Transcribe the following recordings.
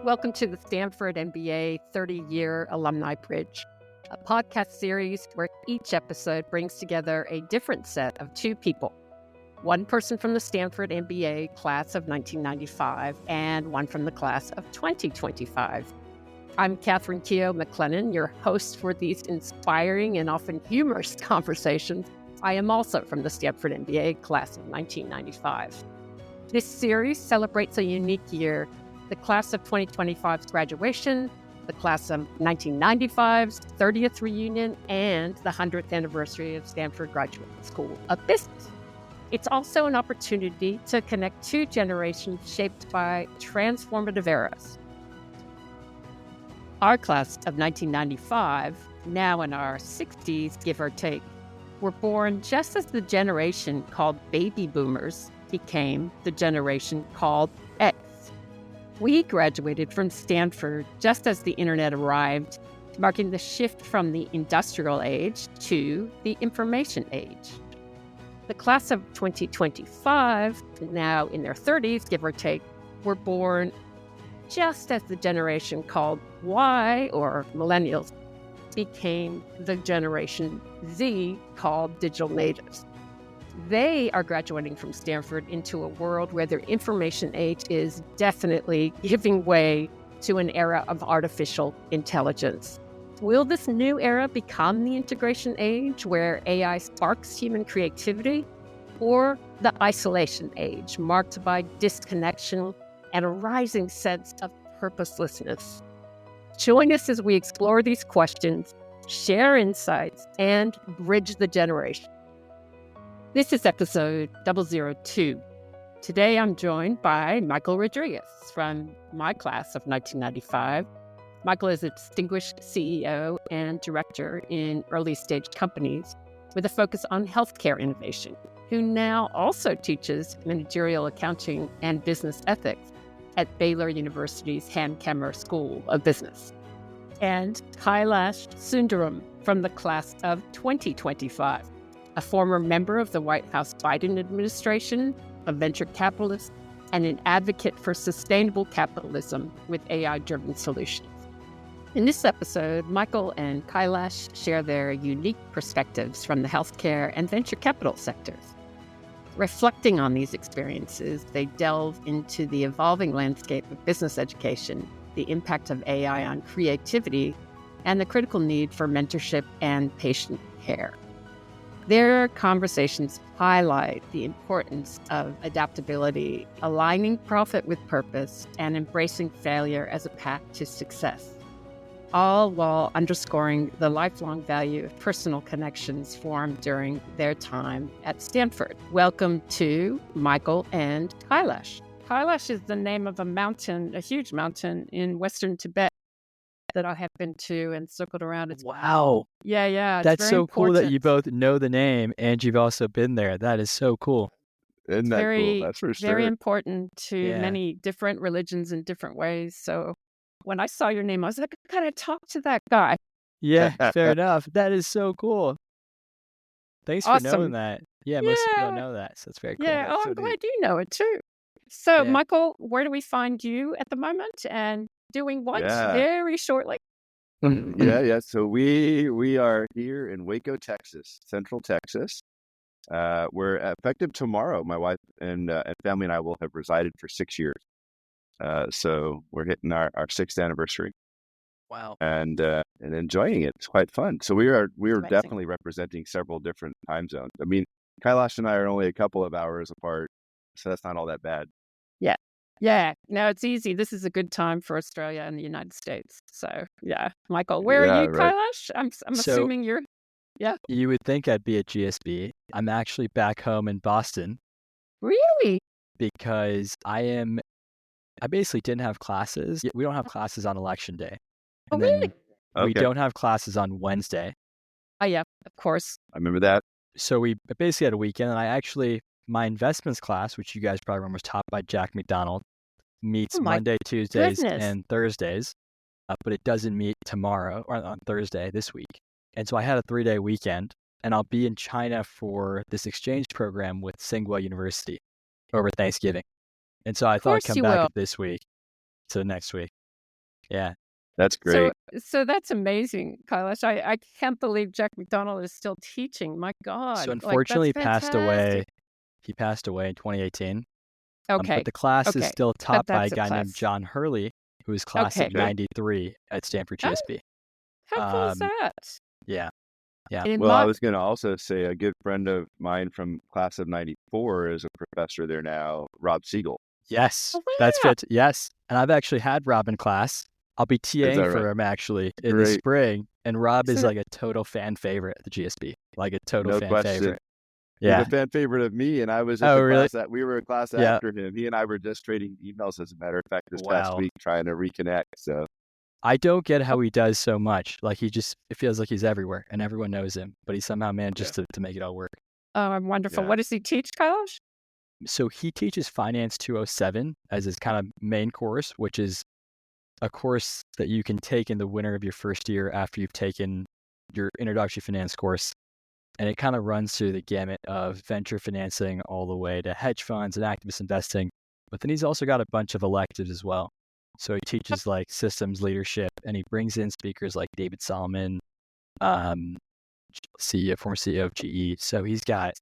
Welcome to the Stanford MBA 30-Year Alumni Bridge, a podcast series where each episode brings together a different set of two people. One person from the Stanford MBA class of 1995 and one from the class of 2025. I'm Catherine Keogh McLennan, your host for these inspiring and often humorous conversations. I am also from the Stanford MBA class of 1995. This series celebrates a unique year: the class of 2025's graduation, the class of 1995's 30th reunion, and the 100th anniversary of Stanford Graduate School of Business. It's also an opportunity to connect two generations shaped by transformative eras. Our class of 1995, now in our 60s, give or take, were born just as the generation called baby boomers became the generation called X. We graduated from Stanford just as the internet arrived, marking the shift from the industrial age to the information age. The class of 2025, now in their 30s, give or take, were born just as the generation called Y, or millennials, became the generation Z, called digital natives. They are graduating from Stanford into a world where their information age is definitely giving way to an era of artificial intelligence. Will this new era become the integration age where AI sparks human creativity, or the isolation age marked by disconnection and a rising sense of purposelessness? Join us as we explore these questions, share insights, and bridge the generation. This is episode 002. Today I'm joined by Michael Rodriguez from my class of 1995. Michael is a distinguished CEO and director in early stage companies with a focus on healthcare innovation, who now also teaches managerial accounting and business ethics at Baylor University's Hankamer School of Business. And Kailash Sundaram from the class of 2025. A former member of the White House Biden administration, a venture capitalist, and an advocate for sustainable capitalism with AI-driven solutions. In this episode, Michael and Kailash share their unique perspectives from the healthcare and venture capital sectors. Reflecting on these experiences, they delve into the evolving landscape of business education, the impact of AI on creativity, and the critical need for mentorship and patient care. Their conversations highlight the importance of adaptability, aligning profit with purpose, and embracing failure as a path to success, all while underscoring the lifelong value of personal connections formed during their time at Stanford. Welcome to Michael and Kailash. Kailash is the name of a mountain, a huge mountain in Western Tibet that I have been to and circled around. Wow. Yeah. That's so cool that you both know the name and you've also been there. That is so cool. Isn't that cool? That's for sure. Very important to many different religions in different ways. So when I saw your name, I was like, I gotta talk to that guy. Yeah, fair enough. That is so cool. Thanks for knowing that. Yeah, most people don't know that, so it's very cool. Yeah, I'm glad you know it too. So, Michael, where do we find you at the moment and doing what very shortly? So we are here in Waco, Texas, Central Texas. We're effective tomorrow. My wife and family and I will have resided for 6 years. So we're hitting our 6th anniversary. Wow. And enjoying it. It's quite fun. So we are definitely representing several different time zones. I mean, Kailash and I are only a couple of hours apart, so that's not all that bad. Yeah. No, it's easy. This is a good time for Australia and the United States. So, Michael, where are you, right. Kailash? I'm assuming you're... Yeah. You would think I'd be at GSB. I'm actually back home in Boston. Really? Because I basically didn't have classes. We don't have classes on election day. And really? We don't have classes on Wednesday. Oh, yeah, of course. I remember that. So we basically had a weekend, and my investments class, which you guys probably remember was taught by Jack McDonald, meets Monday, Tuesdays, and Thursdays, but it doesn't meet tomorrow or on Thursday this week. And so I had a 3-day weekend, and I'll be in China for this exchange program with Tsinghua University over Thanksgiving. And so I thought I'd come back this week to next week. Yeah. That's great. So that's amazing, Kailash. I can't believe Jack McDonald is still teaching. My God. So unfortunately, Like, that's fantastic. He passed away in 2018. Okay. But the class is still taught by a guy named class. John Hurley, who was class of 93 at Stanford Oh, GSB. how cool is that? Yeah. Yeah. Well, I was going to also say a good friend of mine from class of 94 is a professor there now, Rob Siegel. Yes, that's fit. Yes. And I've actually had Rob in class. I'll be TAing for him actually in the spring. And Rob is like a total fan favorite at the GSB, like a total fan favorite. Yeah. He's a fan favorite of me. And I was at class that we were in class after him. He and I were just trading emails, as a matter of fact, this past week, trying to reconnect. So I don't get how he does so much. Like it feels like he's everywhere and everyone knows him, but he somehow manages to make it all work. Oh, wonderful. Yeah. What does he teach, Kailash? So he teaches Finance 207 as his kind of main course, which is a course that you can take in the winter of your first year after you've taken your introductory finance course. And it kind of runs through the gamut of venture financing all the way to hedge funds and activist investing. But then he's also got a bunch of electives as well. So he teaches like systems leadership, and he brings in speakers like David Solomon, former CEO of GE. So he's got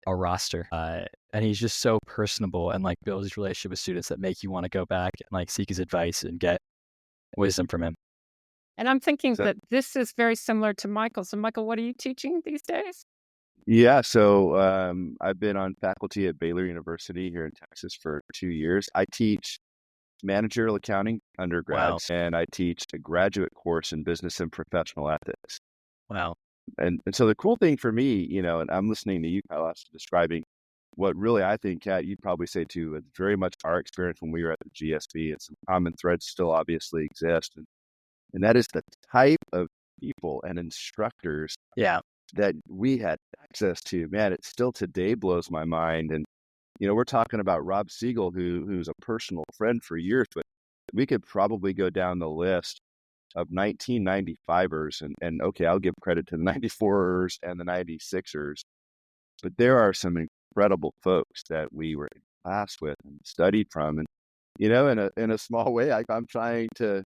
a roster, and he's just so personable and like builds his relationship with students that make you want to go back and like seek his advice and get wisdom from him. And I'm thinking that this is very similar to Michael. So Michael, what are you teaching these days? Yeah, so I've been on faculty at Baylor University here in Texas for 2 years. I teach managerial accounting undergrads, and I teach a graduate course in business and professional ethics. Wow. And so the cool thing for me, and I'm listening to you, Kailash, describing what really I think, Kat, you'd probably say too, it's very much our experience when we were at the GSB, and some common threads still obviously exist. And that is the type of people and instructors that we had access to. Man, it still today blows my mind. And, we're talking about Rob Siegel, who's a personal friend for years, but we could probably go down the list of 1995ers. And okay, I'll give credit to the 94ers and the 96ers, but there are some incredible folks that we were in class with and studied from. And, in a small way, I'm trying to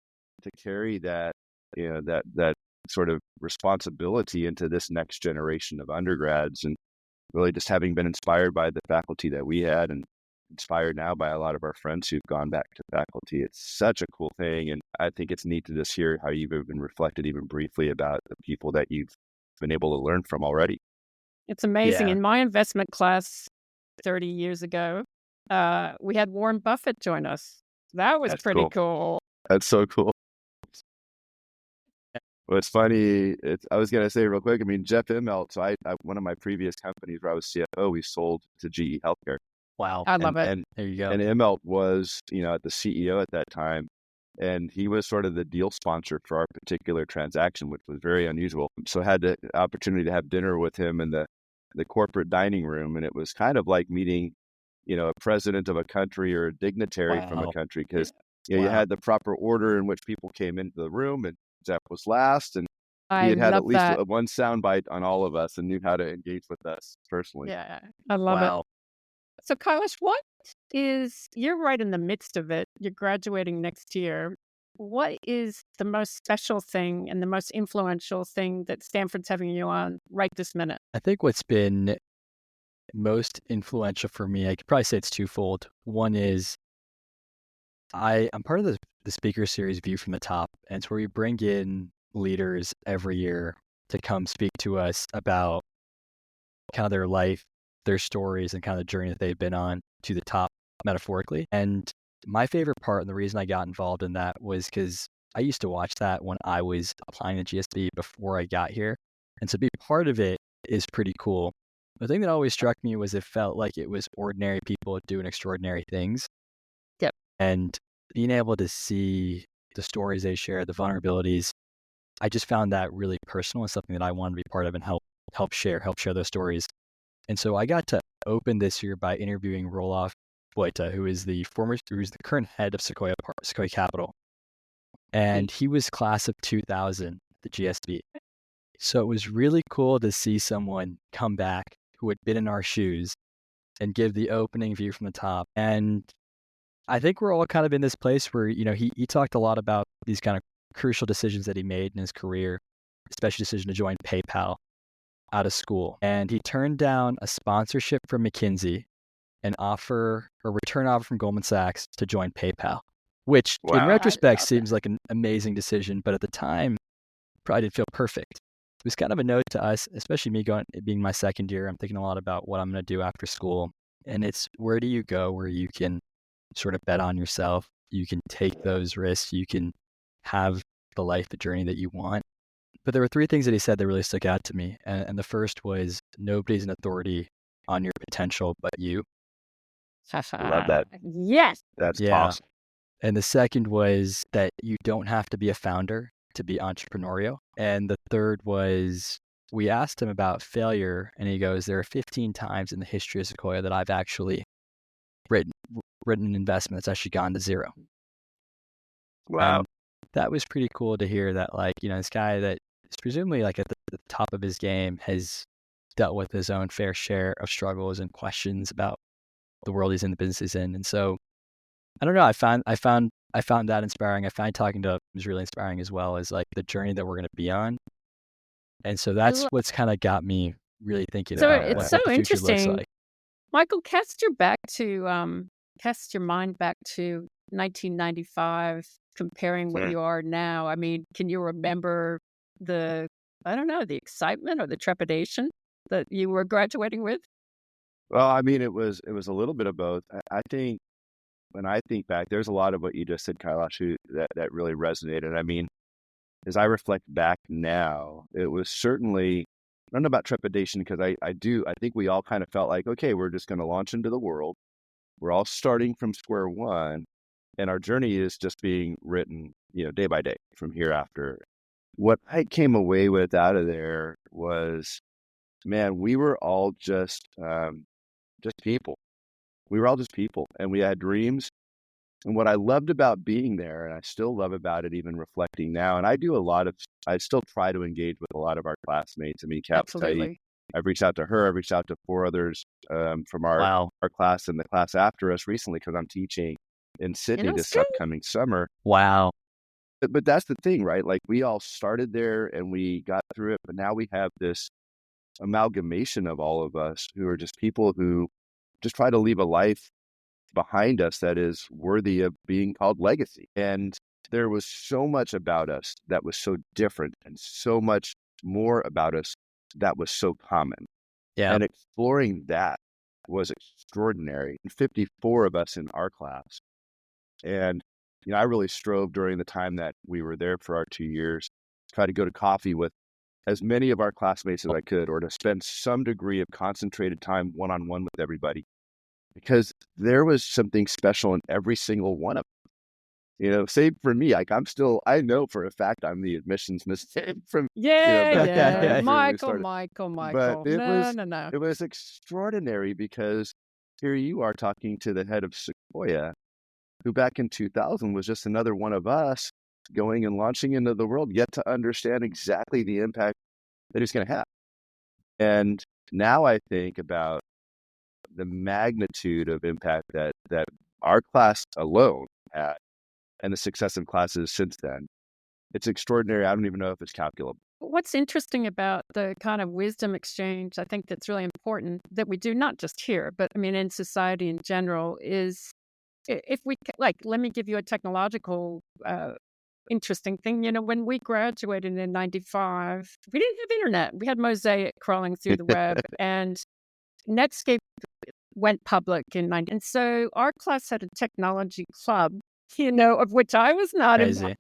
carry that, that sort of responsibility into this next generation of undergrads, and really just having been inspired by the faculty that we had and inspired now by a lot of our friends who've gone back to faculty. It's such a cool thing. And I think it's neat to just hear how you've been reflected even briefly about the people that you've been able to learn from already. It's amazing. In my investment class 30 years ago, we had Warren Buffett join us. That was pretty cool. That's so cool. What's funny, I was going to say real quick, Jeff Immelt, so I one of my previous companies where I was CFO, we sold to GE Healthcare. Wow. I love it. And there you go. And Immelt was, the CEO at that time, and he was sort of the deal sponsor for our particular transaction, which was very unusual. So I had the opportunity to have dinner with him in the corporate dining room, and it was kind of like meeting, a president of a country or a dignitary from a country, because you had the proper order in which people came into the room, and Jeff was last, and he had at least one soundbite on all of us and knew how to engage with us personally. Yeah, I love it. So Kailash, you're right in the midst of it. You're graduating next year. What is the most special thing and the most influential thing that Stanford's having you on right this minute? I think what's been most influential for me, I could probably say it's twofold. One is I'm part of the speaker series View from the Top, and it's where we bring in leaders every year to come speak to us about kind of their life, their stories, and kind of the journey that they've been on to the top, metaphorically. And my favorite part, and the reason I got involved in that, was because I used to watch that when I was applying to GSB before I got here. And so be part of it is pretty cool. The thing that always struck me was it felt like it was ordinary people doing extraordinary things. Yep. And being able to see the stories they share, the vulnerabilities, I just found that really personal and something that I wanted to be part of and help share those stories. And so I got to open this year by interviewing Roloff Boita, who is the current head of Sequoia Capital. And he was class of 2000, the GSB. So it was really cool to see someone come back who had been in our shoes and give the opening view from the top. And I think we're all kind of in this place where, he talked a lot about these kind of crucial decisions that he made in his career, especially decision to join PayPal out of school. And he turned down a sponsorship from McKinsey, an offer or return offer from Goldman Sachs to join PayPal, which in retrospect seems like an amazing decision, but at the time probably didn't feel perfect. It was kind of a note to us, especially me being my second year. I'm thinking a lot about what I'm going to do after school. And it's, where do you go where you can sort of bet on yourself? You can take those risks. You can have the journey that you want. But there were three things that he said that really stuck out to me. And the first was, nobody's an authority on your potential but you. Love that. Yes. That's awesome. And the second was that you don't have to be a founder to be entrepreneurial. And the third was, we asked him about failure, and he goes, there are 15 times in the history of Sequoia that I've actually written an investment that's actually gone to zero. Wow. And that was pretty cool to hear that, this guy that is presumably at the top of his game has dealt with his own fair share of struggles and questions about the world he's in, the business he's in. And so, I don't know, I found that inspiring. I find talking to him was really inspiring, as well as the journey that we're going to be on. And so that's what's kind of got me really thinking about what the future looks like. Michael, cast your mind back to 1995, comparing what you are now. I mean, can you remember the excitement or the trepidation that you were graduating with? Well, I mean, it was a little bit of both. I think when I think back, there's a lot of what you just said, Kailash, that really resonated. I mean, as I reflect back now, it was certainly, I don't know about trepidation, because I think we all kind of felt like, okay, we're just going to launch into the world. We're all starting from square one, and our journey is just being written, day by day from hereafter. What I came away with out of there was, man, we were all just people. We were all just people, and we had dreams. And what I loved about being there, and I still love about it, even reflecting now, and I still try to engage with a lot of our classmates. I mean, Cap's I've reached out to her. I've reached out to 4 others from our class and the class after us recently, because I'm teaching in Sydney this upcoming summer. Wow. But that's the thing, right? We all started there and we got through it, but now we have this amalgamation of all of us who are just people who just try to leave a life behind us that is worthy of being called legacy. And there was so much about us that was so different, and so much more about us that was so common. Yeah. And exploring that was extraordinary. 54 of us in our class. And, I really strove during the time that we were there for our 2 years, try to go to coffee with as many of our classmates as I could, or to spend some degree of concentrated time one-on-one with everybody, because there was something special in every single one of them. Save for me, I know for a fact I'm the admissions mistake from Michael. But it was extraordinary, because here you are talking to the head of Sequoia, who back in 2000 was just another one of us going and launching into the world, yet to understand exactly the impact that he's going to have. And now I think about the magnitude of impact that our class alone had, and the successive classes since then. It's extraordinary. I don't even know if it's calculable. What's interesting about the kind of wisdom exchange, I think that's really important, that we do not just here, but I mean in society in general, is if we let me give you a technological interesting thing. When we graduated in 95, we didn't have internet. We had Mosaic crawling through the web, and Netscape went public in 90. And so our class had a technology club, of which I was not involved.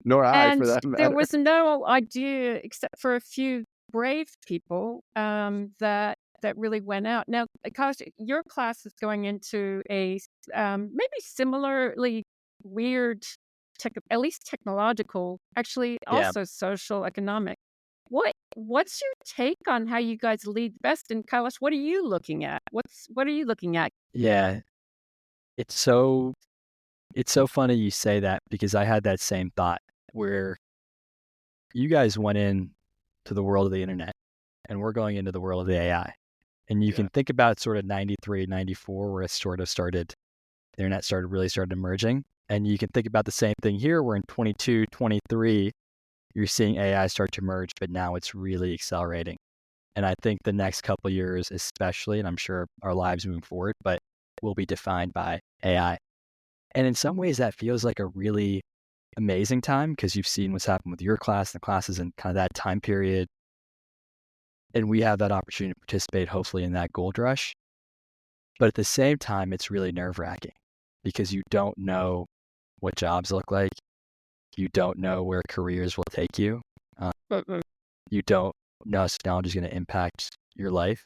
Nor I, for that matter. There was no idea, except for a few brave people, that really went out. Now, Kailash, your class is going into a maybe similarly weird, at least technological, actually also social, economic. What's your take on how you guys lead best? And Kailash, what are you looking at? What are you looking at? Yeah, it's so funny you say that, because I had that same thought, where you guys went in to the world of the internet, and we're going into the world of the AI. And you can think about sort of 93, 94, where it the internet really started emerging. And you can think about the same thing here, where in 22, 23, you're seeing AI start to emerge, but now it's really accelerating. And I think the next couple of years, especially, and I'm sure our lives moving forward, but will be defined by AI. And in some ways, that feels like a really amazing time because you've seen what's happened with your class and the classes in kind of that time period. And we have that opportunity to participate, hopefully, in that gold rush. But at the same time, it's really nerve-wracking because you don't know what jobs look like. You don't know where careers will take you. You don't know how technology is going to impact your life.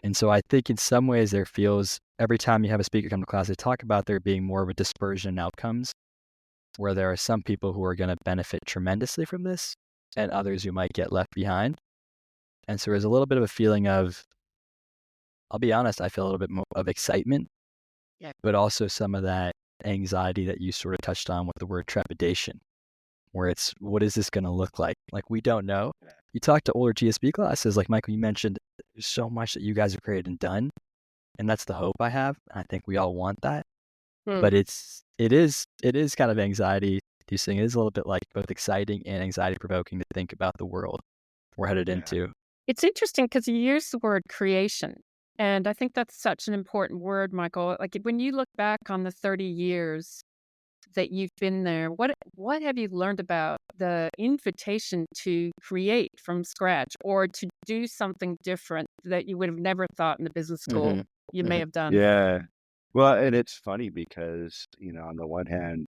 And so I think in some ways there feels, every time you have a speaker come to class, they talk about there being more of a dispersion in outcomes, where there are some people who are going to benefit tremendously from this and others who might get left behind. And so there's a little bit of a feeling of, I'll be honest, I feel a little bit more of excitement, but also some of that anxiety that you sort of touched on with the word trepidation, where it's, what is this going to look like? Like, we don't know. You talk to older GSB classes, like Michael, you mentioned, there's so much that you guys have created and done. And that's the hope I have. I think we all want that. But it is kind of anxiety inducing. It is a little bit like both exciting and anxiety provoking to think about the world we're headed into. It's interesting because you use the word creation. And I think that's such an important word, Michael. Like, when you look back on the 30 years that you've been there, what have you learned about the invitation to create from scratch or to do something different that you would have never thought in the business school you may have done? Yeah. Well, and it's funny because, on the one hand,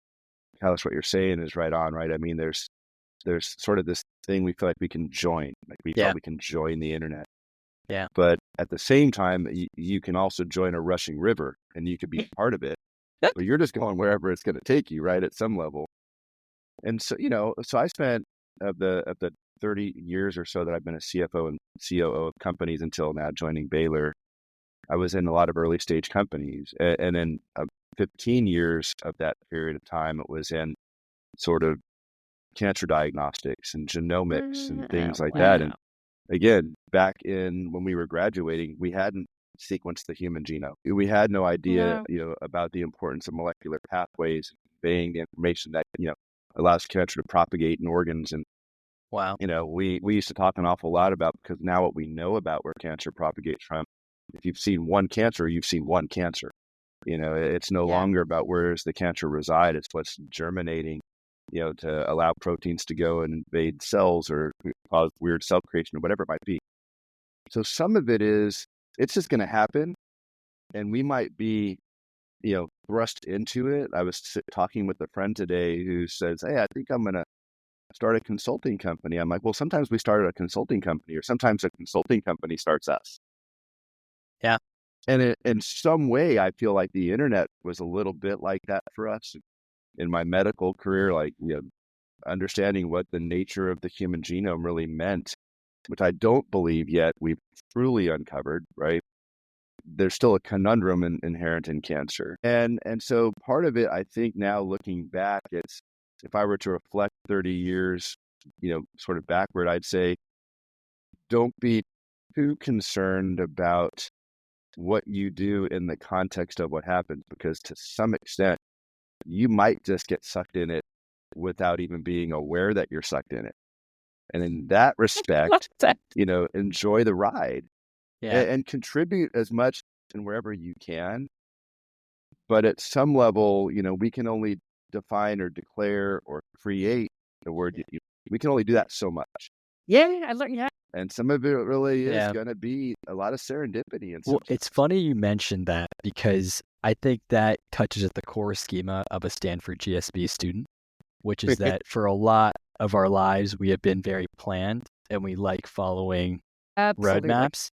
Kailash, what you're saying is right on, right? I mean, there's sort of this thing we feel like we can join, like we feel we can join the internet. Yeah. But at the same time, you can also join a rushing river and you could be part of it, but you're just going wherever it's going to take you, right? At some level. And so, so I spent of the 30 years or so that I've been a CFO and COO of companies until now joining Baylor, I was in a lot of early stage companies. And then 15 years of that period of time, it was in sort of cancer diagnostics and genomics and things like that. And again, back in when we were graduating, we hadn't sequenced the human genome. We had no idea, about the importance of molecular pathways, conveying the information that, allows cancer to propagate in organs. And, we used to talk an awful lot about, because now what we know about where cancer propagates from, if you've seen one cancer, you've seen one cancer. It's no longer about where does the cancer reside. It's what's germinating, to allow proteins to go and invade cells or cause weird cell creation or whatever it might be. So some of it is, it's just going to happen. And we might be, thrust into it. I was talking with a friend today who says, hey, I think I'm going to start a consulting company. I'm like, well, sometimes we started a consulting company, or sometimes a consulting company starts us. Yeah. And in some way, I feel like the internet was a little bit like that for us in my medical career, like, understanding what the nature of the human genome really meant, which I don't believe yet we've truly uncovered, right? There's still a conundrum inherent in cancer. And so part of it, I think now looking back, it's, if I were to reflect 30 years, sort of backward, I'd say, don't be too concerned about what you do in the context of what happens, because to some extent, you might just get sucked in it without even being aware that you're sucked in it. And in that respect, enjoy the ride and contribute as much and wherever you can. But at some level, we can only define or declare or create the word. We can only do that so much. Yeah, I learned. Yeah. And some of it really is going to be a lot of serendipity. And it's funny you mentioned that, because I think that touches at the core schema of a Stanford GSB student, which is that for a lot of our lives, we have been very planned and we like following roadmaps,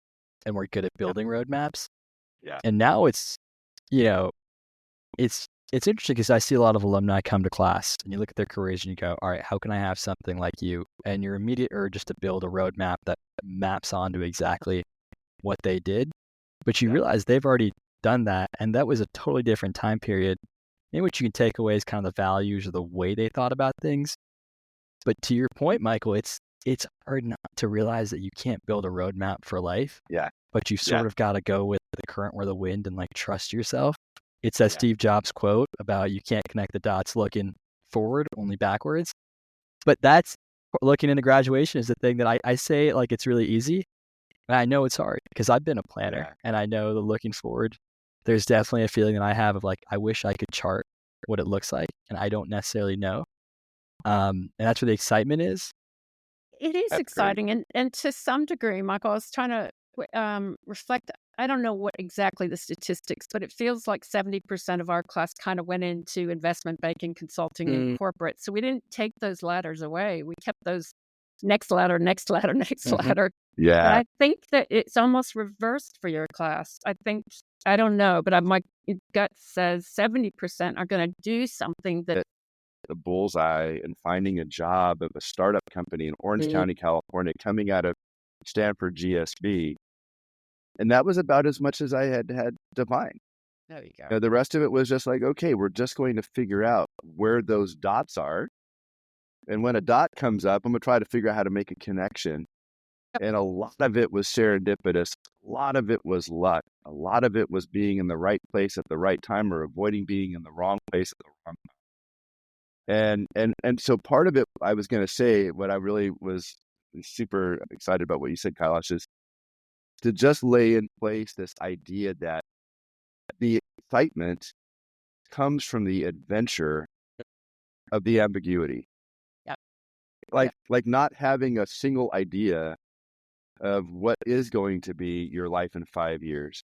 and we're good at building roadmaps. Yeah. And now it's, it's interesting because I see a lot of alumni come to class and you look at their careers and you go, all right, how can I have something like you? And your immediate urge is to build a roadmap that maps onto exactly what they did. But you realize they've already done that. And that was a totally different time period. Maybe what you can take away is kind of the values or the way they thought about things. But to your point, Michael, it's hard not to realize that you can't build a roadmap for life. Yeah. but you sort of got to go with the current or the wind and like trust yourself. It's that Steve Jobs quote about you can't connect the dots looking forward, only backwards. But that's looking into graduation is the thing that I say like it's really easy. And I know it's hard because I've been a planner and I know that looking forward, there's definitely a feeling that I have of like, I wish I could chart what it looks like and I don't necessarily know. And that's where the excitement is. It is exciting. And to some degree, Michael, I was trying to reflect. I don't know what exactly the statistics, but it feels like 70% of our class kind of went into investment banking, consulting, and corporate. So we didn't take those ladders away. We kept those next ladder, next ladder, next ladder. Yeah. But I think that it's almost reversed for your class. I don't know, but my gut says 70% are going to do something that the bullseye and finding a job of a startup company in Orange County, California, coming out of Stanford GSB. And that was about as much as I had defined. There you go. You know, the rest of it was just like, okay, we're just going to figure out where those dots are. And when a dot comes up, I'm going to try to figure out how to make a connection. And a lot of it was serendipitous. A lot of it was luck. A lot of it was being in the right place at the right time or avoiding being in the wrong place at the wrong time. And so part of it, I was going to say, what I really was super excited about what you said, Kailash, is to just lay in place this idea that the excitement comes from the adventure of the ambiguity. Yep. Like not having a single idea of what is going to be your life in 5 years.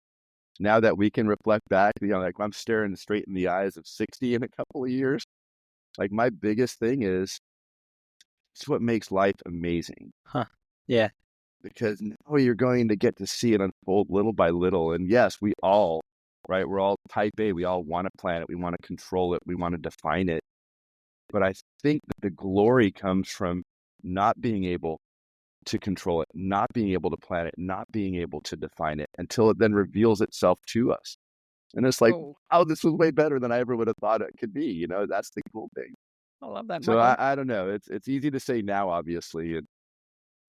Now that we can reflect back, like I'm staring straight in the eyes of 60 in a couple of years. Like my biggest thing is, it's what makes life amazing. Yeah. Because now you're going to get to see it unfold little by little. And yes, we all, right? We're all type A. We all want to plan it. We want to control it. We want to define it. But I think that the glory comes from not being able to control it, not being able to plan it, not being able to define it until it then reveals itself to us. And it's like, oh, this was way better than I ever would have thought it could be. That's the cool thing. I love that. So I don't know. It's easy to say now, obviously, and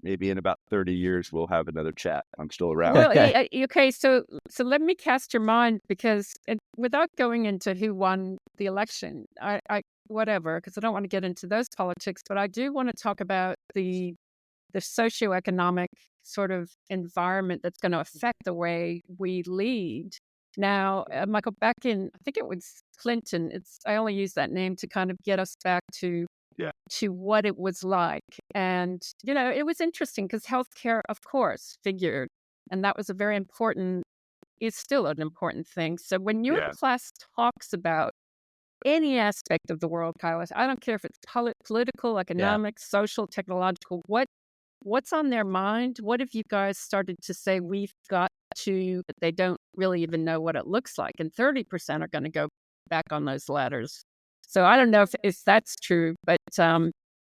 maybe in about 30 years we'll have another chat. I'm still around. Well, okay. So let me cast your mind, because without going into who won the election, I whatever, because I don't want to get into those politics, but I do want to talk about the socioeconomic sort of environment that's going to affect the way we lead. Now, Michael, back in, I think it was Clinton, I only use that name to kind of get us back to what it was like. And, it was interesting because healthcare, of course, figured, and that was is still an important thing. So when your class talks about any aspect of the world, Kailash, I don't care if it's political, economic, social, technological, what's on their mind? What have you guys started to say we've got to, but they don't really even know what it looks like? And 30% are going to go back on those ladders. So I don't know if that's true, but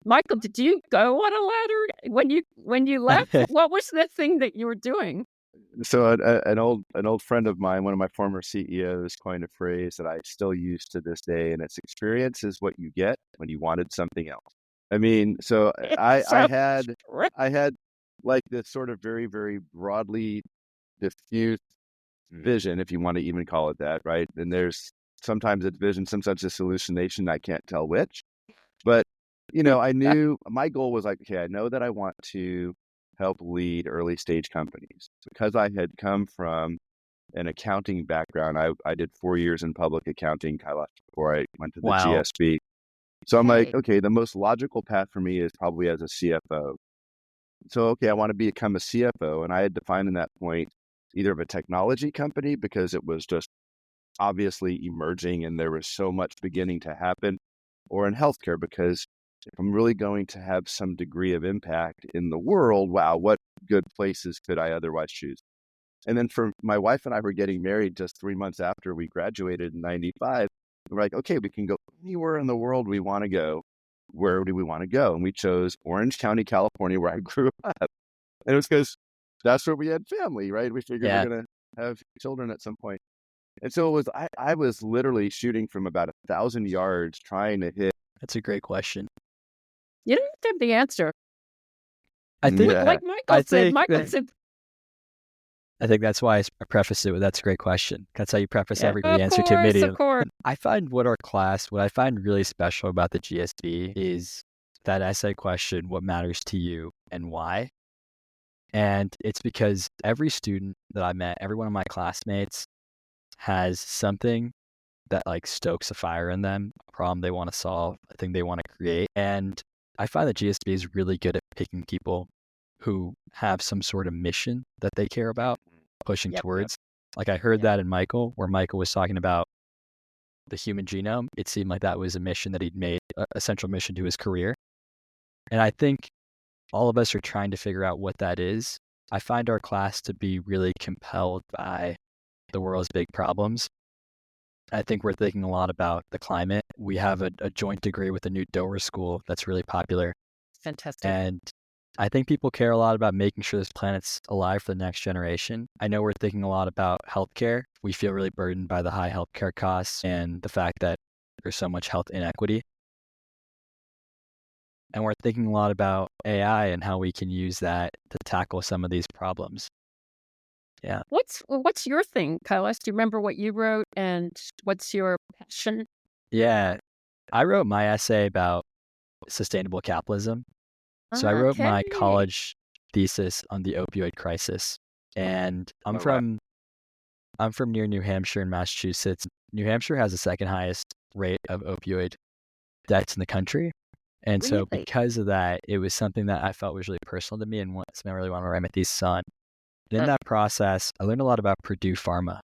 Michael, did you go on a ladder when you left? What was the thing that you were doing? So an old friend of mine, one of my former CEOs, coined a phrase that I still use to this day, and it's experience is what you get when you wanted something else. I mean, so I had like this sort of very, very broadly diffused vision, if you want to even call it that, right? And there's sometimes it's vision, sometimes it's hallucination. I can't tell which. But, I knew my goal was like, okay, I know that I want to help lead early stage companies. Because I had come from an accounting background, I did 4 years in public accounting, Kailash, before I went to the GSB. So I'm like, okay, the most logical path for me is probably as a CFO. So, okay, I want to become a CFO. And I had defined in that point either of a technology company, because it was just obviously emerging and there was so much beginning to happen, or in healthcare, because if I'm really going to have some degree of impact in the world, wow, what good places could I otherwise choose? And then for my wife and I were getting married just 3 months after we graduated in 95. We're like, okay, we can go anywhere in the world we want to go. Where do we want to go? And we chose Orange County, California, where I grew up. And it was because that's where we had family, right? We figured we're going to have children at some point. And so it was, I was literally shooting from about 1,000 yards trying to hit. That's a great question. You don't have the answer. I think, like Michael said, I think that's why I preface it with, that's a great question. That's how you preface every answer course, to a video. Of course. I find what I find really special about the GSB is that essay question, what matters to you and why? And it's because every student that I met, every one of my classmates has something that like stokes a fire in them, a problem they want to solve, a thing they want to create. And I find that GSB is really good at picking people who have some sort of mission that they care about, pushing towards. Like I heard that in Michael, where Michael was talking about the human genome. It seemed like that was a mission that he'd made, a central mission to his career. And I think all of us are trying to figure out what that is. I find our class to be really compelled by the world's big problems. I think we're thinking a lot about the climate. We have a joint degree with a new Dover school that's really popular. Fantastic. And I think people care a lot about making sure this planet's alive for the next generation. I know we're thinking a lot about healthcare. We feel really burdened by the high healthcare costs and the fact that there's so much health inequity. And we're thinking a lot about AI and how we can use that to tackle some of these problems. Yeah. What's your thing, Kailash? Do you remember what you wrote and what's your passion? Yeah. I wrote my essay about sustainable capitalism. So I wrote my college thesis on the opioid crisis. And I'm from near New Hampshire in Massachusetts. New Hampshire has the second highest rate of opioid deaths in the country. And so because of that, it was something that I felt was really personal to me and something I really wanted to write my thesis on. And in that process, I learned a lot about Purdue Pharma.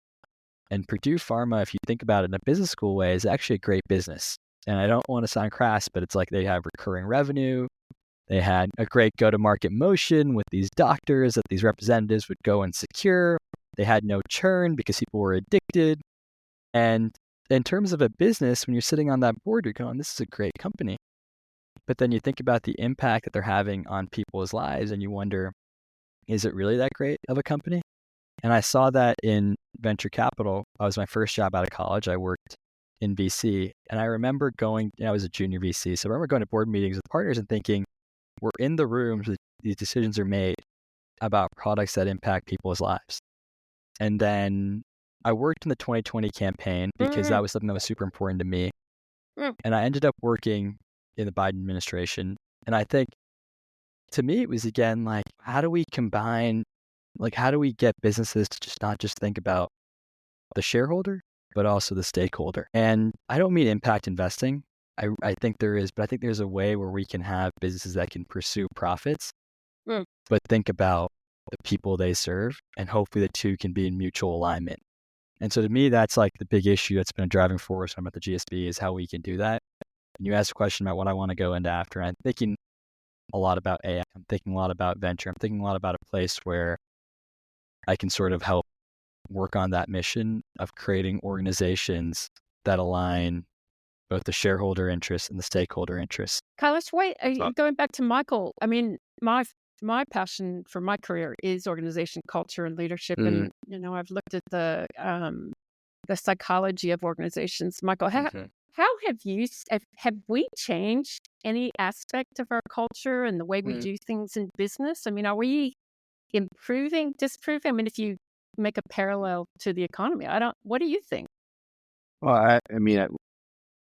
And Purdue Pharma, if you think about it in a business school way, is actually a great business. And I don't want to sound crass, but it's like they have recurring revenue. They had a great go-to-market motion with these doctors that these representatives would go and secure. They had no churn because people were addicted. And in terms of a business, when you're sitting on that board, you're going, this is a great company. But then you think about the impact that they're having on people's lives and you wonder, is it really that great of a company? And I saw that in venture capital. That was my first job out of college. I worked in VC. And I remember I was a junior VC. So I remember going to board meetings with partners and thinking, we're in the rooms where these decisions are made about products that impact people's lives. And then I worked in the 2020 campaign because that was something that was super important to me. And I ended up working in the Biden administration. And I think to me, it was again, like, how do we combine, like, how do we get businesses to just not just think about the shareholder, but also the stakeholder? And I don't mean impact investing. I think there is, but I think there's a way where we can have businesses that can pursue profits, but think about the people they serve, and hopefully the two can be in mutual alignment. And so to me, that's like the big issue that's been a driving force when I'm at the GSB is how we can do that. And you asked a question about what I want to go into after. I'm thinking a lot about AI. I'm thinking a lot about venture. I'm thinking a lot about a place where I can sort of help work on that mission of creating organizations that align both the shareholder interests and the stakeholder interests. Kailash, wait, going back to Michael, I mean, my passion for my career is organization culture and leadership. And, I've looked at the psychology of organizations. Michael, how have we changed any aspect of our culture and the way we do things in business? I mean, are we improving, disproving? I mean, if you make a parallel to the economy, what do you think? Well, I mean,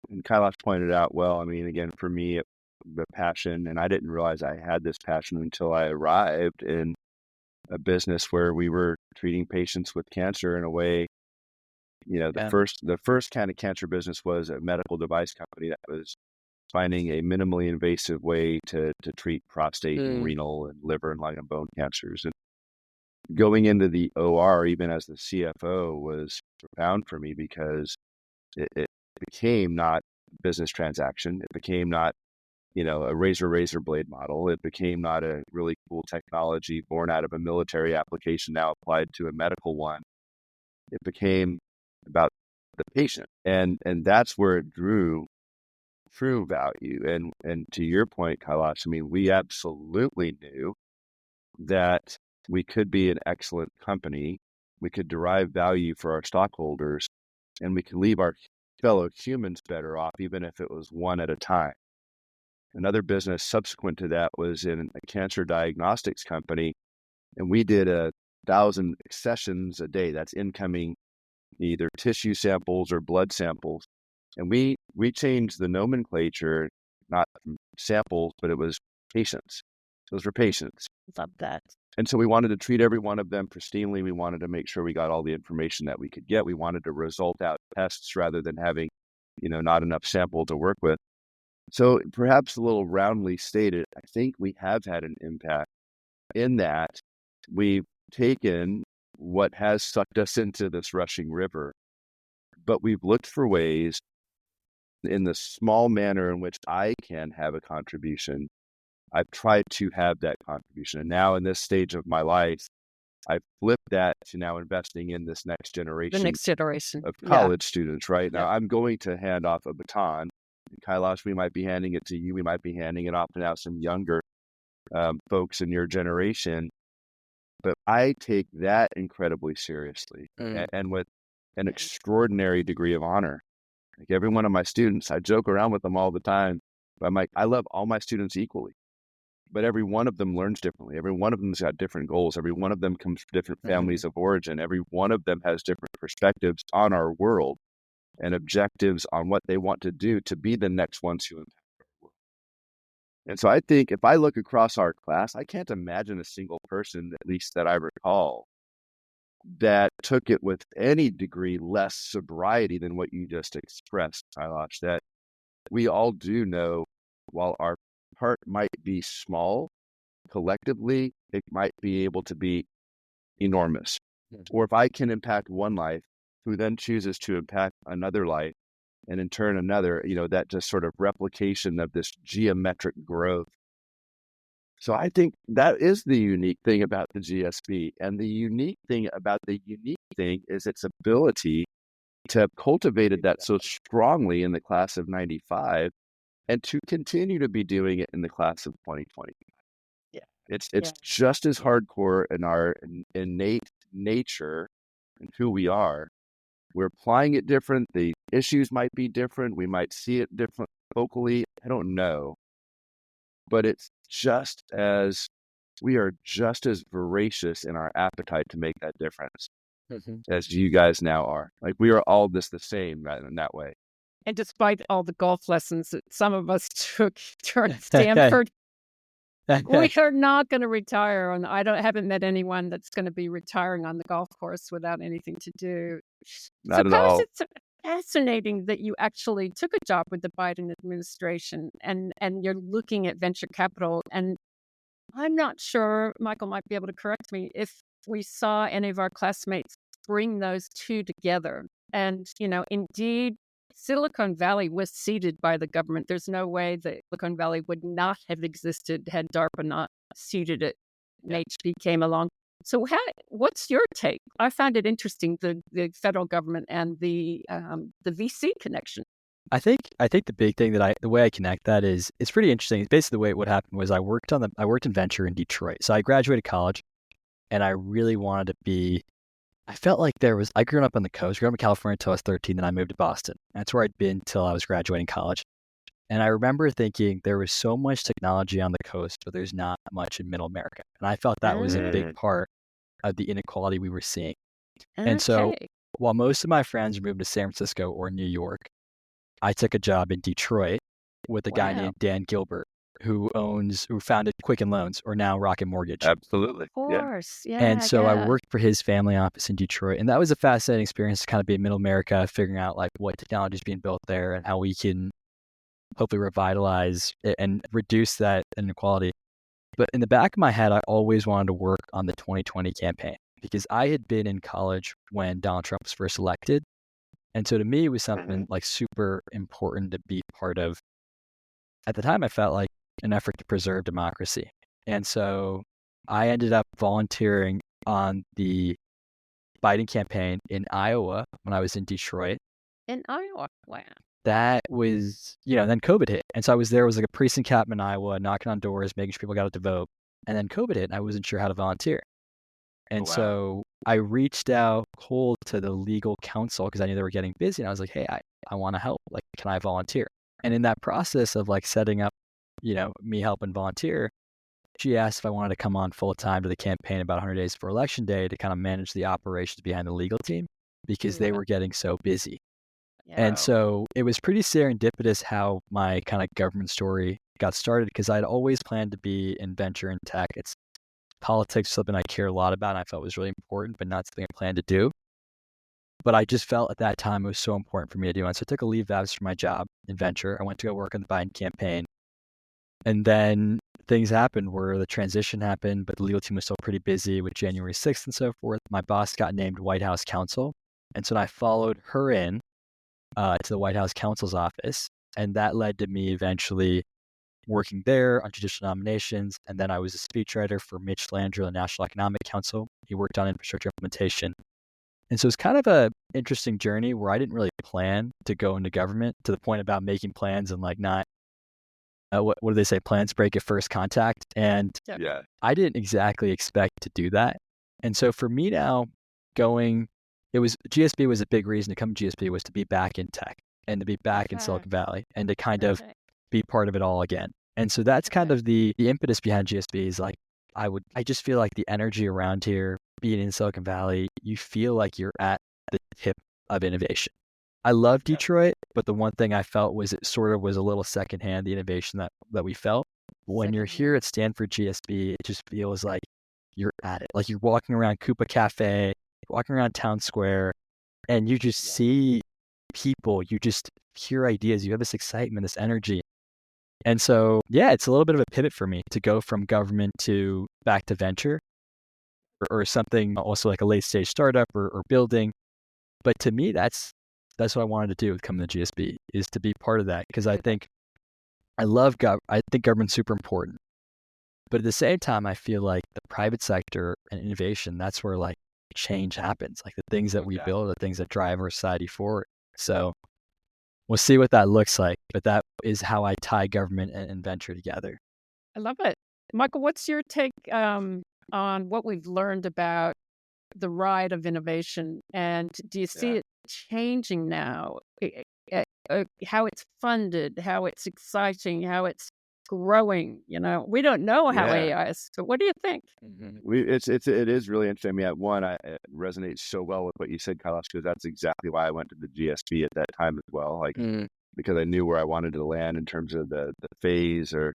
and Kailash pointed out, well, I mean, again, for me, the passion, and I didn't realize I had this passion until I arrived in a business where we were treating patients with cancer in a way, the first kind of cancer business was a medical device company that was finding a minimally invasive way to treat prostate and renal and liver and lung and bone cancers. And going into the OR, even as the CFO, was profound for me because it became not a business transaction. It became not, a razor blade model. It became not a really cool technology born out of a military application now applied to a medical one. It became about the patient. And that's where it drew true value. And to your point, Kailash, I mean, we absolutely knew that we could be an excellent company. We could derive value for our stockholders, and we could leave our fellow humans better off, even if it was one at a time. Another business subsequent to that was in a cancer diagnostics company, and we did a 1,000 accessions a day. That's incoming either tissue samples or blood samples. And we changed the nomenclature, not samples, but it was patients. Those were patients. Love that. And so we wanted to treat every one of them pristinely. We wanted to make sure we got all the information that we could get. We wanted to result out tests rather than having, not enough sample to work with. So perhaps a little roundly stated, I think we have had an impact in that we've taken what has sucked us into this rushing river, but we've looked for ways in the small manner in which I can have a contribution. I've tried to have that contribution. And now in this stage of my life, I've flipped that to now investing in this next generation. The next generation of college students, right? Now I'm going to hand off a baton. Kailash, we might be handing it to you. We might be handing it off to now some younger folks in your generation. But I take that incredibly seriously and with an extraordinary degree of honor. Like every one of my students, I joke around with them all the time. But I'm like, I love all my students equally. But every one of them learns differently. Every one of them's got different goals. Every one of them comes from different families of origin. Every one of them has different perspectives on our world and objectives on what they want to do to be the next ones who impact our world. And so I think if I look across our class, I can't imagine a single person, at least that I recall, that took it with any degree less sobriety than what you just expressed, Kailash, that we all do know while our part might be small, collectively, it might be able to be enormous. Or if I can impact one life, who then chooses to impact another life, and in turn another, that just sort of replication of this geometric growth. So I think that is the unique thing about the GSB. And the unique thing about the unique thing is its ability to have cultivated that so strongly in the class of 95 and to continue to be doing it in the class of 2020. Yeah. It's just as hardcore in our innate nature and who we are. We're applying it different. The issues might be different. We might see it different locally. I don't know. But we are just as voracious in our appetite to make that difference as you guys now are. Like we are all just the same in that way. And despite all the golf lessons that some of us took during Stanford, we are not going to retire. And I haven't met anyone that's going to be retiring on the golf course without anything to do. Not at all. It's fascinating that you actually took a job with the Biden administration and you're looking at venture capital. And I'm not sure, Michael might be able to correct me, if we saw any of our classmates bring those two together. And, indeed, Silicon Valley was seeded by the government. There's no way that Silicon Valley would not have existed had DARPA not seeded it and HP came along. So what's your take? I found it interesting, the federal government and the VC connection. I think the big thing the way I connect that is, it's pretty interesting. Basically, the way what happened was I worked in venture in Detroit. So I graduated college and I really wanted to be, I felt like I grew up on the coast, grew up in California until I was 13, then I moved to Boston. That's where I'd been till I was graduating college. And I remember thinking there was so much technology on the coast, but there's not much in middle America. And I felt that was a big part of the inequality we were seeing. Okay. And so while most of my friends moved to San Francisco or New York, I took a job in Detroit with a guy named Dan Gilbert, who founded Quicken Loans, or now Rocket Mortgage. Absolutely. Of course. Yeah. And so I worked for his family office in Detroit. And that was a fascinating experience to kind of be in middle America, figuring out like what technology is being built there and how we can hopefully revitalize and reduce that inequality. But in the back of my head, I always wanted to work on the 2020 campaign because I had been in college when Donald Trump was first elected. And so to me, it was something like super important to be part of. At the time, I felt like an effort to preserve democracy. And so I ended up volunteering on the Biden campaign in Iowa when I was in Detroit. In Iowa? Wow. That was, then COVID hit. And so I was like a precinct captain in Iowa, knocking on doors, making sure people got out to vote. And then COVID hit and I wasn't sure how to volunteer. And so I reached out cold to the legal counsel because I knew they were getting busy. And I was like, hey, I want to help. Like, can I volunteer? And in that process of like setting up, me helping volunteer, she asked if I wanted to come on full time to the campaign about 100 days before election day to kind of manage the operations behind the legal team because they were getting so busy. And so it was pretty serendipitous how my kind of government story got started because I'd always planned to be in venture and tech. It's politics, something I care a lot about and I felt was really important, but not something I planned to do. But I just felt at that time it was so important for me to do. And so I took a leave of absence from my job in venture. I went to go work on the Biden campaign. And then things happened where the transition happened, but the legal team was still pretty busy with January 6th and so forth. My boss got named White House counsel. And so I followed her in to the White House counsel's office. And that led to me eventually working there on judicial nominations. And then I was a speechwriter for Mitch Landrieu, the National Economic Council. He worked on infrastructure implementation. And so it's kind of a interesting journey where I didn't really plan to go into government to the point about making plans and like not, what do they say? Plans break at first contact. And I didn't exactly expect to do that. And so for me now GSB was a big reason to come to GSB was to be back in tech and to be back in Silicon Valley and to kind of be part of it all again. And so that's kind of the impetus behind GSB is like, I just feel like the energy around here, being in Silicon Valley, you feel like you're at the tip of innovation. I love Detroit, but the one thing I felt was it sort of was a little secondhand, the innovation that we felt. When you're here at Stanford GSB, it just feels like you're at it. Like you're walking around Coupa Cafe, walking around Town Square, and you just see people, you just hear ideas, you have this excitement, this energy. And so, it's a little bit of a pivot for me to go from government to back to venture or something also like a late stage startup or building. But to me, that's what I wanted to do with coming to GSB is to be part of that because I think I think government's super important. But at the same time, I feel like the private sector and innovation, that's where like change happens. Like the things that we build, the things that drive our society forward. So we'll see what that looks like, but that is how I tie government and venture together. I love it. Michael, what's your take on what we've learned about the ride of innovation? And do you see it changing now? How it's funded, how it's exciting, how it's growing? We don't know how AI is. So what do you think? It is really interesting. I mean, it resonates so well with what you said, Kailash, because that's exactly why I went to the GSB at that time as well. Like, because I knew where I wanted to land in terms of the phase or,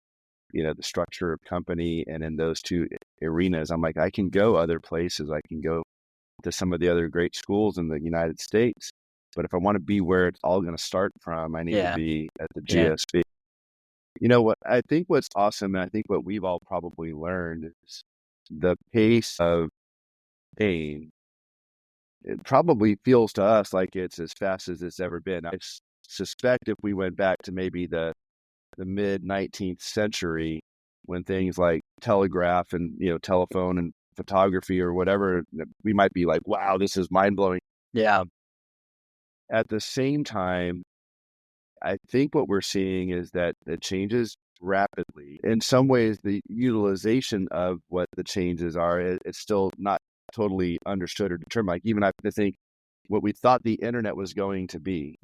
the structure of company. And in those two arenas, I'm like, I can go other places. I can go to some of the other great schools in the United States. But if I want to be where it's all going to start from, I need to be at the GSB. You know what? I think what's awesome, and I think what we've all probably learned is the pace of change. It probably feels to us like it's as fast as it's ever been. I suspect if we went back to maybe the mid 19th century, when things like telegraph and telephone and photography or whatever, we might be like, "Wow, this is mind blowing." Yeah. At the same time, I think what we're seeing is that it changes rapidly. In some ways, the utilization of what the changes are, it's still not totally understood or determined. Like even I think what we thought the internet was going to be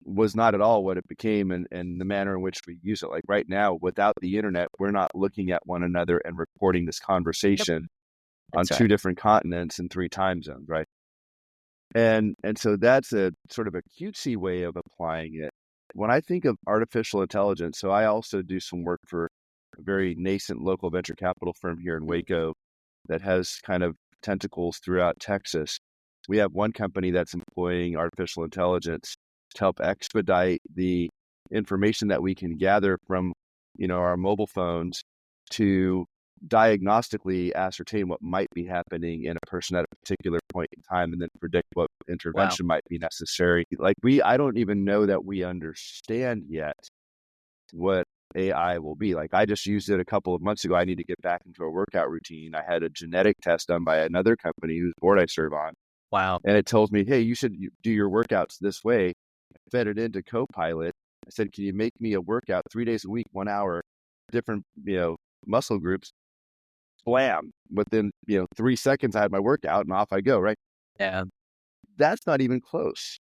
was not at all what it became and the manner in which we use it. Like right now, without the internet, we're not looking at one another and recording this conversation on two different continents and 3 time zones, right? And so that's a sort of a cutesy way of applying it. When I think of artificial intelligence, so I also do some work for a very nascent local venture capital firm here in Waco that has kind of tentacles throughout Texas. We have one company that's employing artificial intelligence to help expedite the information that we can gather from, our mobile phones to diagnostically ascertain what might be happening in a person at a particular point in time and then predict what intervention might be necessary. Like I don't even know that we understand yet what AI will be. Like I just used it a couple of months ago. I need to get back into a workout routine. I had a genetic test done by another company whose board I serve on. Wow. And it tells me, hey, you should do your workouts this way. I fed it into Copilot. I said, can you make me a workout 3 days a week, 1 hour, different, muscle groups? Blam. Within, 3 seconds, I had my workout and off I go, right? Yeah. That's not even close.